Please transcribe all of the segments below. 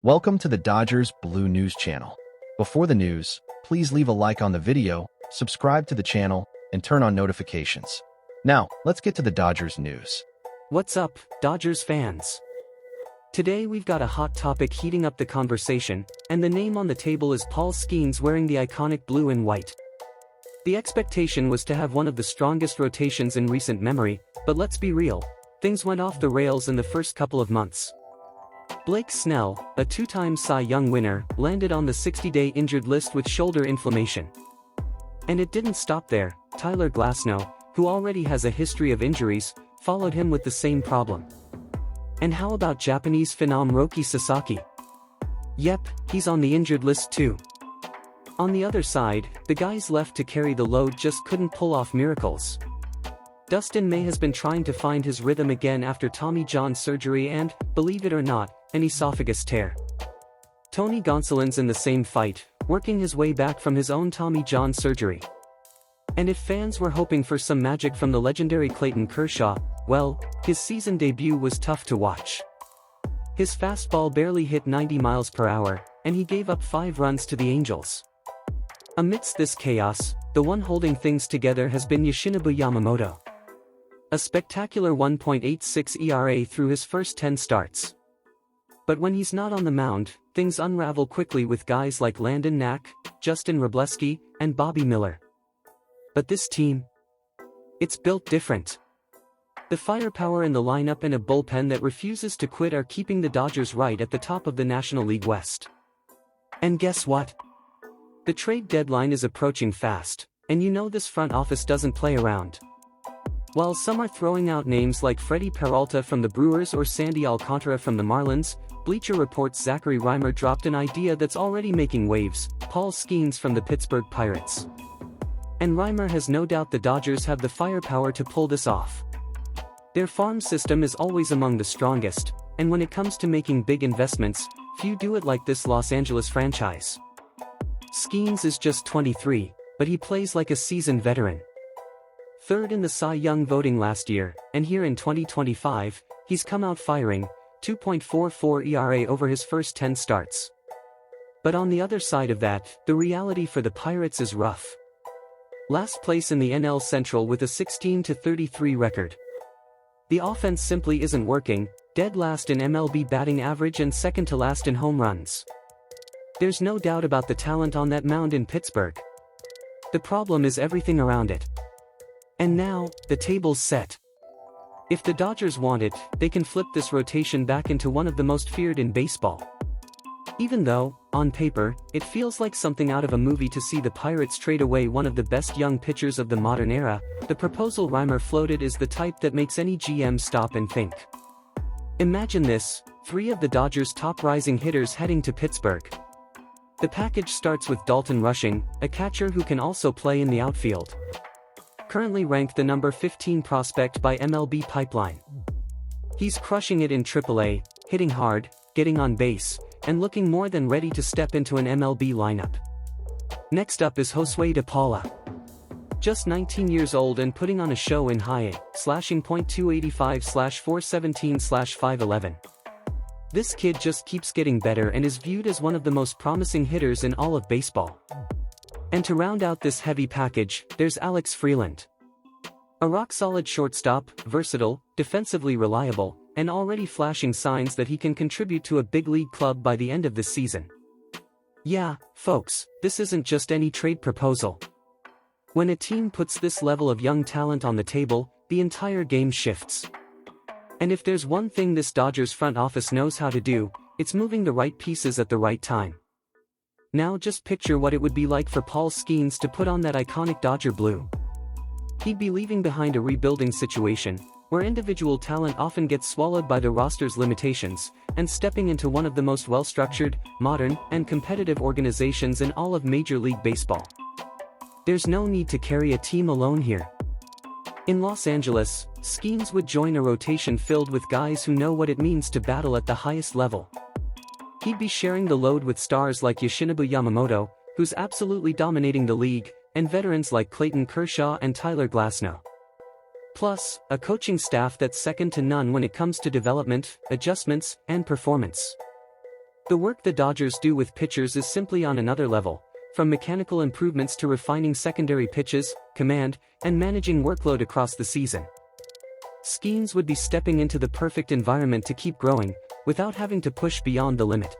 Welcome to the Dodgers Blue News channel. Before the news, please leave a like on the video, subscribe to the channel, and turn on notifications. Now, let's get to the Dodgers news. What's up, Dodgers fans? Today we've got a hot topic heating up the conversation, and the name on the table is Paul Skenes wearing the iconic blue and white. The expectation was to have one of the strongest rotations in recent memory, but let's be real, things went off the rails in the first couple of months. Blake Snell, a two-time Cy Young winner, landed on the 60-day injured list with shoulder inflammation. And it didn't stop there. Tyler Glasnow, who already has a history of injuries, followed him with the same problem. And how about Japanese phenom Roki Sasaki? Yep, he's on the injured list too. On the other side, the guys left to carry the load just couldn't pull off miracles. Dustin May has been trying to find his rhythm again after Tommy John surgery and, believe it or not, an esophagus tear. Tony Gonsolin's in the same fight, working his way back from his own Tommy John surgery. And if fans were hoping for some magic from the legendary Clayton Kershaw, well, his season debut was tough to watch. His fastball barely hit 90 miles per hour, and he gave up 5 runs to the Angels. Amidst this chaos, the one holding things together has been Yoshinobu Yamamoto. A spectacular 1.86 ERA through his first 10 starts. But when he's not on the mound, things unravel quickly with guys like Landon Knack, Justin Wrobleski, and Bobby Miller. But this team? It's built different. The firepower in the lineup and a bullpen that refuses to quit are keeping the Dodgers right at the top of the National League West. And guess what? The trade deadline is approaching fast, and you know this front office doesn't play around. While some are throwing out names like Freddie Peralta from the Brewers or Sandy Alcantara from the Marlins, Bleacher Report's Zachary Reimer dropped an idea that's already making waves: Paul Skenes from the Pittsburgh Pirates. And Reimer has no doubt the Dodgers have the firepower to pull this off. Their farm system is always among the strongest, and when it comes to making big investments, few do it like this Los Angeles franchise. Skenes is just 23, but he plays like a seasoned veteran. Third in the Cy Young voting last year, and here in 2025, he's come out firing, 2.44 ERA over his first 10 starts. But on the other side of that, the reality for the Pirates is rough. Last place in the NL Central with a 16-33 record. The offense simply isn't working, dead last in MLB batting average and second to last in home runs. There's no doubt about the talent on that mound in Pittsburgh. The problem is everything around it. And now, the table's set. If the Dodgers want it, they can flip this rotation back into one of the most feared in baseball. Even though, on paper, it feels like something out of a movie to see the Pirates trade away one of the best young pitchers of the modern era, the proposal Reimer floated is the type that makes any GM stop and think. Imagine this: 3 of the Dodgers' top rising hitters heading to Pittsburgh. The package starts with Dalton Rushing, a catcher who can also play in the outfield. Currently ranked the number 15 prospect by MLB Pipeline. He's crushing it in AAA, hitting hard, getting on base, and looking more than ready to step into an MLB lineup. Next up is Josue De Paula. Just 19 years old and putting on a show in high A, slashing .285/417/511. This kid just keeps getting better and is viewed as one of the most promising hitters in all of baseball. And to round out this heavy package, there's Alex Freeland. A rock-solid shortstop, versatile, defensively reliable, and already flashing signs that he can contribute to a big league club by the end of this season. Yeah, folks, this isn't just any trade proposal. When a team puts this level of young talent on the table, the entire game shifts. And if there's one thing this Dodgers front office knows how to do, it's moving the right pieces at the right time. Now just picture what it would be like for Paul Skenes to put on that iconic Dodger blue. He'd be leaving behind a rebuilding situation, where individual talent often gets swallowed by the roster's limitations, and stepping into one of the most well-structured, modern, and competitive organizations in all of Major League Baseball. There's no need to carry a team alone here. In Los Angeles, Skenes would join a rotation filled with guys who know what it means to battle at the highest level. He'd be sharing the load with stars like Yoshinobu Yamamoto, who's absolutely dominating the league, and veterans like Clayton Kershaw and Tyler Glasnow. Plus, a coaching staff that's second to none when it comes to development, adjustments, and performance. The work the Dodgers do with pitchers is simply on another level, from mechanical improvements to refining secondary pitches, command, and managing workload across the season. Skenes would be stepping into the perfect environment to keep growing, without having to push beyond the limit.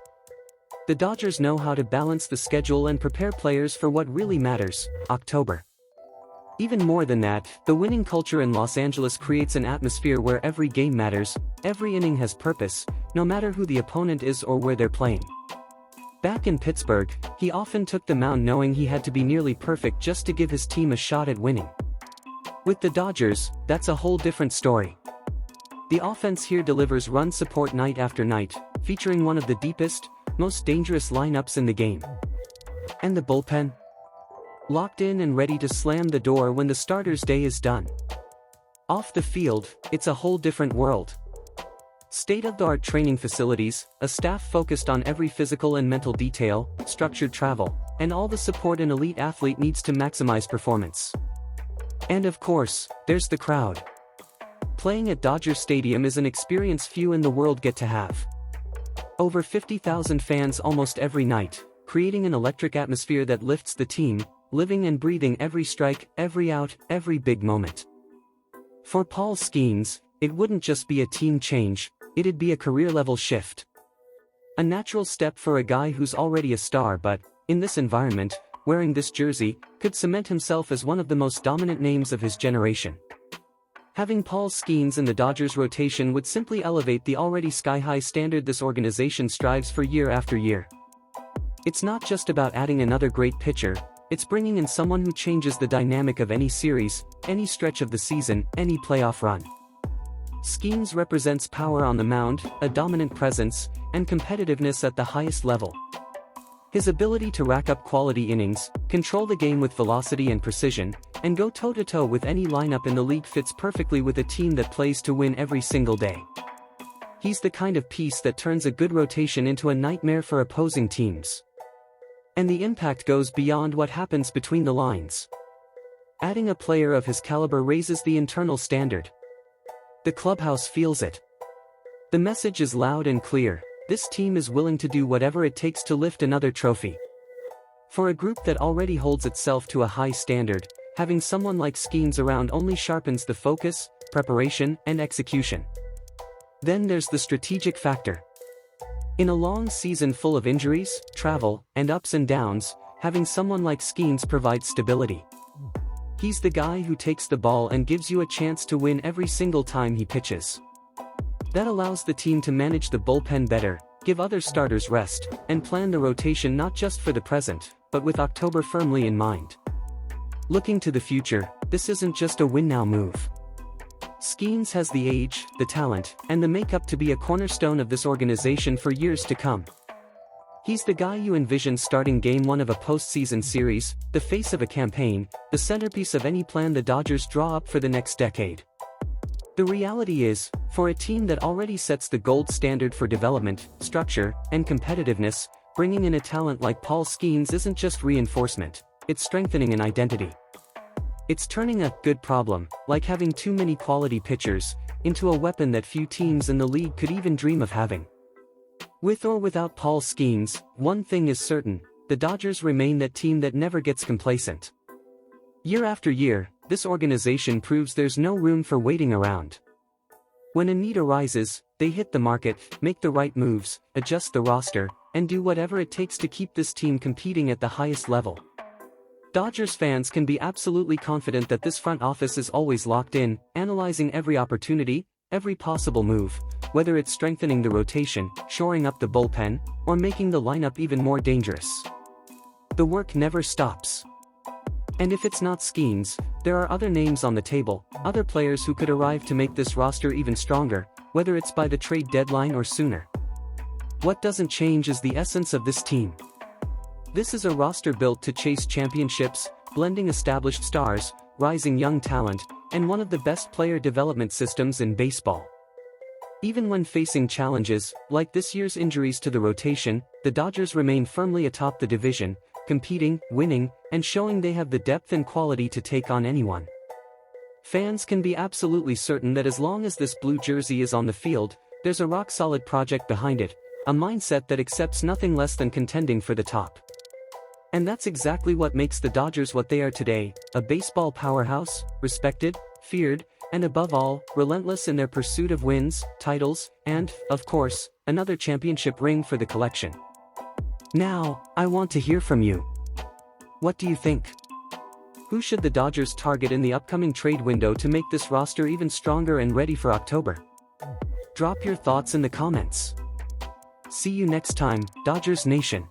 The Dodgers know how to balance the schedule and prepare players for what really matters, October. Even more than that, the winning culture in Los Angeles creates an atmosphere where every game matters, every inning has purpose, no matter who the opponent is or where they're playing. Back in Pittsburgh, he often took the mound knowing he had to be nearly perfect just to give his team a shot at winning. With the Dodgers, that's a whole different story. The offense here delivers run support night after night, featuring one of the deepest, most dangerous lineups in the game. And the bullpen? Locked in and ready to slam the door when the starter's day is done. Off the field, it's a whole different world. State-of-the-art training facilities, a staff focused on every physical and mental detail, structured travel, and all the support an elite athlete needs to maximize performance. And of course, there's the crowd. Playing at Dodger Stadium is an experience few in the world get to have. Over 50,000 fans almost every night, creating an electric atmosphere that lifts the team, living and breathing every strike, every out, every big moment. For Paul Skenes, it wouldn't just be a team change, it'd be a career-level shift. A natural step for a guy who's already a star but, in this environment, wearing this jersey, could cement himself as one of the most dominant names of his generation. Having Paul Skenes in the Dodgers rotation would simply elevate the already sky-high standard this organization strives for year after year. It's not just about adding another great pitcher, it's bringing in someone who changes the dynamic of any series, any stretch of the season, any playoff run. Skenes represents power on the mound, a dominant presence, and competitiveness at the highest level. His ability to rack up quality innings, control the game with velocity and precision, and go toe-to-toe with any lineup in the league fits perfectly with a team that plays to win every single day. He's the kind of piece that turns a good rotation into a nightmare for opposing teams. And the impact goes beyond what happens between the lines. Adding a player of his caliber raises the internal standard. The clubhouse feels it. The message is loud and clear: this team is willing to do whatever it takes to lift another trophy. For a group that already holds itself to a high standard, having someone like Skenes around only sharpens the focus, preparation, and execution. Then there's the strategic factor. In a long season full of injuries, travel, and ups and downs, having someone like Skenes provides stability. He's the guy who takes the ball and gives you a chance to win every single time he pitches. That allows the team to manage the bullpen better, give other starters rest, and plan the rotation not just for the present, but with October firmly in mind. Looking to the future, this isn't just a win-now move. Skenes has the age, the talent, and the makeup to be a cornerstone of this organization for years to come. He's the guy you envision starting Game 1 of a postseason series, the face of a campaign, the centerpiece of any plan the Dodgers draw up for the next decade. The reality is, for a team that already sets the gold standard for development, structure, and competitiveness, bringing in a talent like Paul Skenes isn't just reinforcement, it's strengthening an identity. It's turning a good problem, like having too many quality pitchers, into a weapon that few teams in the league could even dream of having. With or without Paul Skenes, one thing is certain: the Dodgers remain that team that never gets complacent. Year after year, this organization proves there's no room for waiting around. When a need arises, they hit the market, make the right moves, adjust the roster, and do whatever it takes to keep this team competing at the highest level. Dodgers fans can be absolutely confident that this front office is always locked in, analyzing every opportunity, every possible move, whether it's strengthening the rotation, shoring up the bullpen, or making the lineup even more dangerous. The work never stops. And if it's not Skenes, there are other names on the table, other players who could arrive to make this roster even stronger, whether it's by the trade deadline or sooner. What doesn't change is the essence of this team. This is a roster built to chase championships, blending established stars, rising young talent, and one of the best player development systems in baseball. Even when facing challenges, like this year's injuries to the rotation, the Dodgers remain firmly atop the division, competing, winning, and showing they have the depth and quality to take on anyone. Fans can be absolutely certain that as long as this blue jersey is on the field, there's a rock-solid project behind it, a mindset that accepts nothing less than contending for the top. And that's exactly what makes the Dodgers what they are today, a baseball powerhouse, respected, feared, and above all, relentless in their pursuit of wins, titles, and, of course, another championship ring for the collection. Now, I want to hear from you. What do you think? Who should the Dodgers target in the upcoming trade window to make this roster even stronger and ready for October? Drop your thoughts in the comments. See you next time, Dodgers Nation.